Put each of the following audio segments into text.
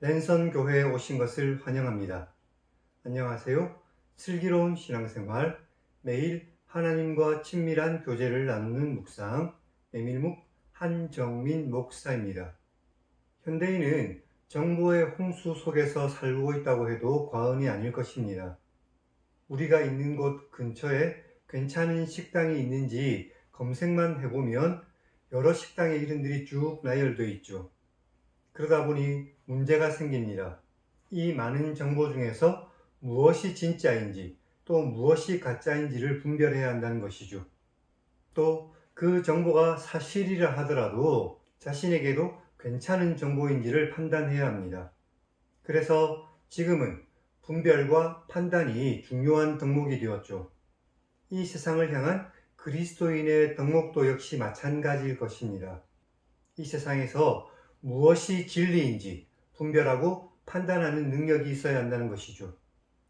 랜선 교회에 오신 것을 환영합니다. 안녕하세요. 슬기로운 신앙생활, 매일 하나님과 친밀한 교제를 나누는 묵상, 메밀묵 한정민 목사입니다. 현대인은 정보의 홍수 속에서 살고 있다고 해도 과언이 아닐 것입니다. 우리가 있는 곳 근처에 괜찮은 식당이 있는지 검색만 해보면 여러 식당의 이름들이 쭉 나열되어 있죠. 그러다 보니 문제가 생깁니다. 이 많은 정보 중에서 무엇이 진짜인지 또 무엇이 가짜인지를 분별해야 한다는 것이죠. 또 그 정보가 사실이라 하더라도 자신에게도 괜찮은 정보인지를 판단해야 합니다. 그래서 지금은 분별과 판단이 중요한 덕목이 되었죠. 이 세상을 향한 그리스도인의 덕목도 역시 마찬가지일 것입니다. 이 세상에서 무엇이 진리인지 분별하고 판단하는 능력이 있어야 한다는 것이죠.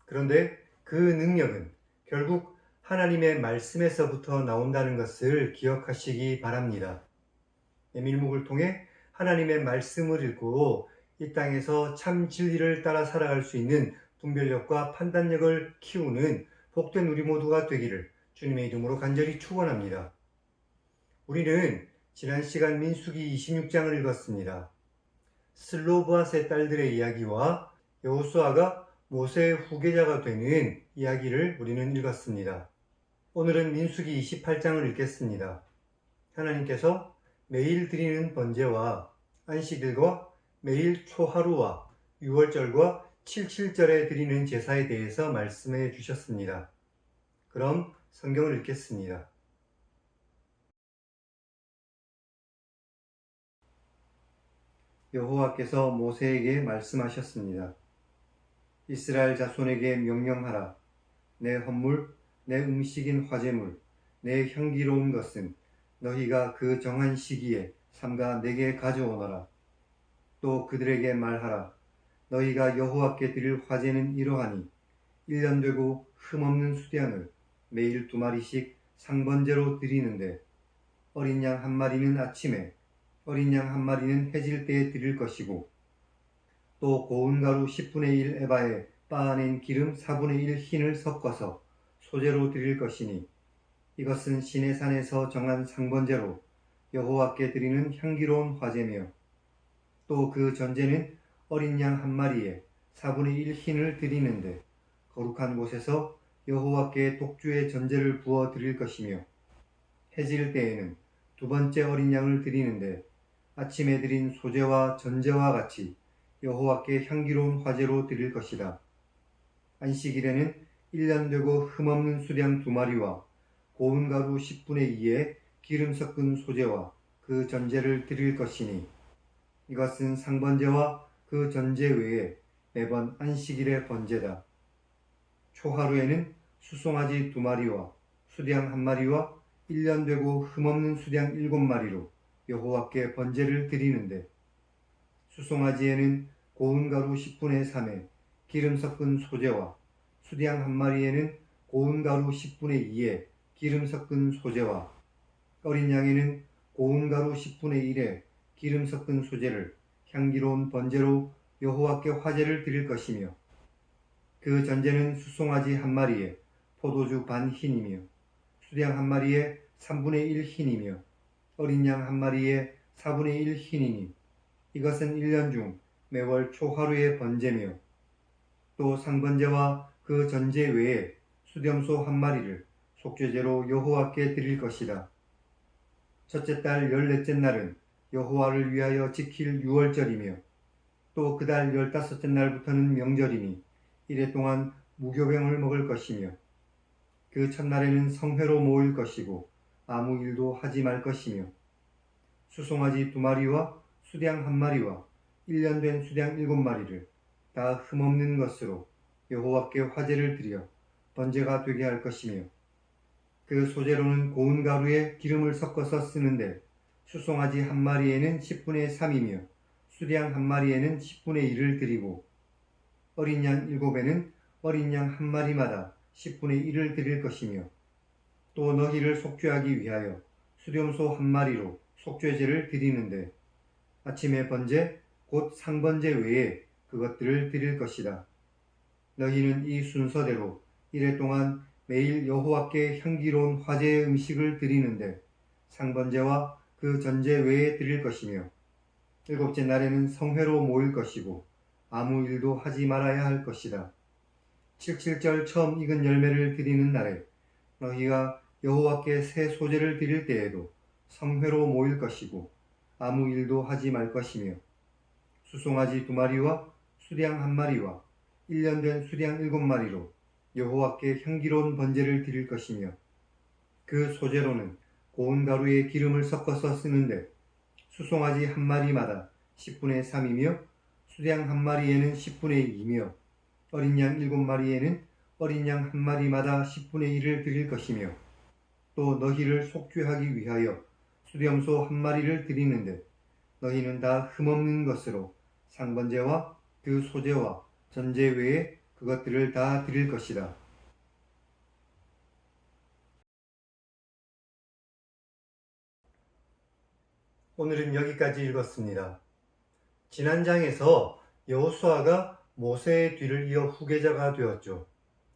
그런데 그 능력은 결국 하나님의 말씀에서부터 나온다는 것을 기억하시기 바랍니다. 메밀묵을 통해 하나님의 말씀을 읽고 이 땅에서 참 진리를 따라 살아갈 수 있는 분별력과 판단력을 키우는 복된 우리 모두가 되기를 주님의 이름으로 간절히 축원합니다. 우리는 지난 시간 민수기 26장을 읽었습니다. 슬로브앗의 딸들의 이야기와 여호수아가 모세의 후계자가 되는 이야기를 우리는 읽었습니다. 오늘은 민수기 28장을 읽겠습니다. 하나님께서 매일 드리는 번제와 안식일과 매일 초하루와 유월절과 칠칠절에 드리는 제사에 대해서 말씀해 주셨습니다. 그럼 성경을 읽겠습니다. 여호와께서 모세에게 말씀하셨습니다. 이스라엘 자손에게 명령하라. 내 헌물, 내 음식인 화제물, 내 향기로운 것은 너희가 그 정한 시기에 삼가 내게 가져오너라. 또 그들에게 말하라. 너희가 여호와께 드릴 화제는 이러하니 1년 되고 흠없는 수량을 매일 2마리씩 상번제로 드리는데 어린 양 1마리는 아침에 어린 양 1마리는 해질 때에 드릴 것이고 또 고운 가루 10분의 1 에바에 빻아낸 기름 4분의 1 흰을 섞어서 소제로 드릴 것이니 이것은 시내산에서 정한 상번제로 여호와께 드리는 향기로운 화제며 또 그 전제는 어린 양 1마리에 4분의 1 흰을 드리는데 거룩한 곳에서 여호와께 독주의 전제를 부어 드릴 것이며 해질 때에는 2번째 어린 양을 드리는데 아침에 드린 소제와 전제와 같이 여호와께 향기로운 화제로 드릴 것이다. 안식일에는 1년 되고 흠없는 수량 2마리와 고운 가루 10분의 2에 기름 섞은 소제와 그 전제를 드릴 것이니 이것은 상번제와 그 전제 외에 매번 안식일의 번제다. 초하루에는 수송아지 2마리와 수량 1마리와 1년 되고 흠없는 수량 7마리로 여호와께 번제를 드리는데 수송아지에는 고운 가루 10분의 3에 기름 섞은 소제와 수량 1마리에는 고운 가루 10분의 2에 기름 섞은 소제와 어린 양에는 고운 가루 10분의 1에 기름 섞은 소제를 향기로운 번제로 여호와께 화제를 드릴 것이며 그 전제는 수송아지 1마리에 포도주 반 흰이며 수량 1마리에 3분의 1 흰이며 어린 양 1마리에 4분의 1 흰이니 이것은 1년 중 매월 초하루의 번제며 또 상번제와 그 전제 외에 수렴소 1마리를 속죄제로 여호와께 드릴 것이다. 첫째 달 14째 날은 여호와를 위하여 지킬 유월절이며 또 그 달 15째 날부터는 명절이니 이래 동안 무교병을 먹을 것이며 그 첫날에는 성회로 모일 것이고 아무 일도 하지 말 것이며 수송아지 2마리와 수량 1마리와 1년 된 수량 7마리를 다 흠없는 것으로 여호와께 화제를 드려 번제가 되게 할 것이며 그 소제로는 고운 가루에 기름을 섞어서 쓰는데 수송아지 1마리에는 10분의 3이며 수량 1마리에는 10분의 1을 드리고 어린 양 7에는 어린 양 1마리마다 10분의 1을 드릴 것이며 또 너희를 속죄하기 위하여 수렴소 1마리로 속죄제를 드리는데 아침의 번제 곧 상번제 외에 그것들을 드릴 것이다. 너희는 이 순서대로 이래 동안 매일 여호와께 향기로운 화제의 음식을 드리는데 상번제와 그 전제 외에 드릴 것이며 일곱째 날에는 성회로 모일 것이고 아무 일도 하지 말아야 할 것이다. 칠칠절 처음 익은 열매를 드리는 날에 너희가 여호와께 새 소제를 드릴 때에도 성회로 모일 것이고 아무 일도 하지 말 것이며 수송아지 2마리와 수량 1마리와 1년 된 수량 7마리로 여호와께 향기로운 번제를 드릴 것이며 그 소제로는 고운 가루에 기름을 섞어서 쓰는데 수송아지 1마리마다 10분의 3이며 수량 1마리에는 10분의 2이며 어린 양 7마리에는 어린 양 1마리마다 10분의 1을 드릴 것이며 또 너희를 속죄하기 위하여 수렴소 1마리를 드리는데 너희는 다 흠없는 것으로 상번제와 그 소제와 전제 외에 그것들을 다 드릴 것이다. 오늘은 여기까지 읽었습니다. 지난 장에서 여호수아가 모세의 뒤를 이어 후계자가 되었죠.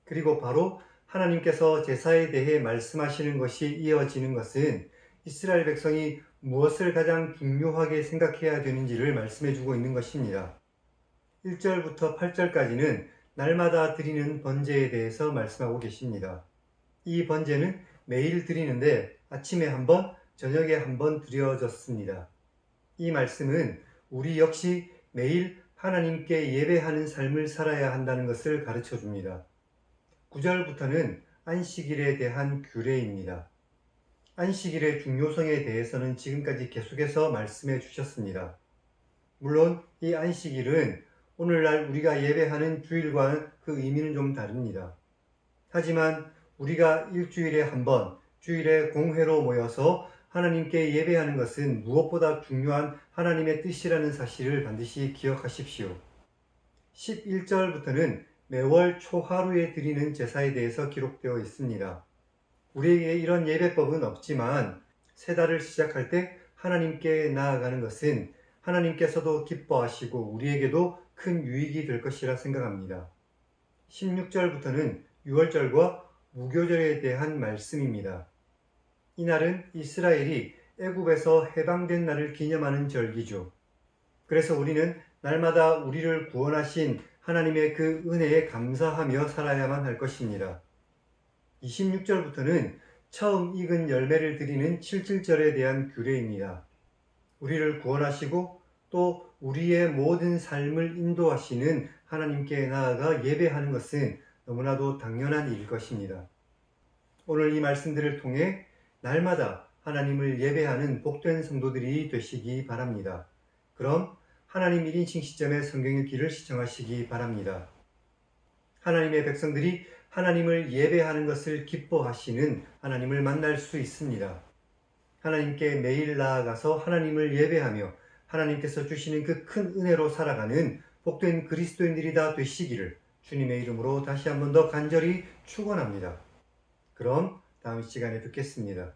그리고 바로 하나님께서 제사에 대해 말씀하시는 것이 이어지는 것은 이스라엘 백성이 무엇을 가장 중요하게 생각해야 되는지를 말씀해주고 있는 것입니다. 1절부터 8절까지는 날마다 드리는 번제에 대해서 말씀하고 계십니다. 이 번제는 매일 드리는데 아침에 한 번, 저녁에 한 번 드려졌습니다. 이 말씀은 우리 역시 매일 하나님께 예배하는 삶을 살아야 한다는 것을 가르쳐 줍니다. 9절부터는 안식일에 대한 규례입니다. 안식일의 중요성에 대해서는 지금까지 계속해서 말씀해 주셨습니다. 물론 이 안식일은 오늘날 우리가 예배하는 주일과는 그 의미는 좀 다릅니다. 하지만 우리가 일주일에 한 번, 주일에 공회로 모여서 하나님께 예배하는 것은 무엇보다 중요한 하나님의 뜻이라는 사실을 반드시 기억하십시오. 11절부터는 매월 초하루에 드리는 제사에 대해서 기록되어 있습니다. 우리에게 이런 예배법은 없지만 새 달을 시작할 때 하나님께 나아가는 것은 하나님께서도 기뻐하시고 우리에게도 큰 유익이 될 것이라 생각합니다. 16절부터는 유월절과 무교절에 대한 말씀입니다. 이날은 이스라엘이 애굽에서 해방된 날을 기념하는 절기죠. 그래서 우리는 날마다 우리를 구원하신 하나님의 그 은혜에 감사하며 살아야만 할 것입니다. 26절부터는 처음 익은 열매를 드리는 칠칠절에 대한 규례입니다. 우리를 구원하시고 또 우리의 모든 삶을 인도하시는 하나님께 나아가 예배하는 것은 너무나도 당연한 일일 것입니다. 오늘 이 말씀들을 통해 날마다 하나님을 예배하는 복된 성도들이 되시기 바랍니다. 그럼 하나님 1인칭 시점의 성경 읽기를 시청하시기 바랍니다. 하나님의 백성들이 하나님을 예배하는 것을 기뻐하시는 하나님을 만날 수 있습니다. 하나님께 매일 나아가서 하나님을 예배하며 하나님께서 주시는 그 큰 은혜로 살아가는 복된 그리스도인들이 다 되시기를 주님의 이름으로 다시 한 번 더 간절히 축원합니다. 그럼 다음 시간에 뵙겠습니다.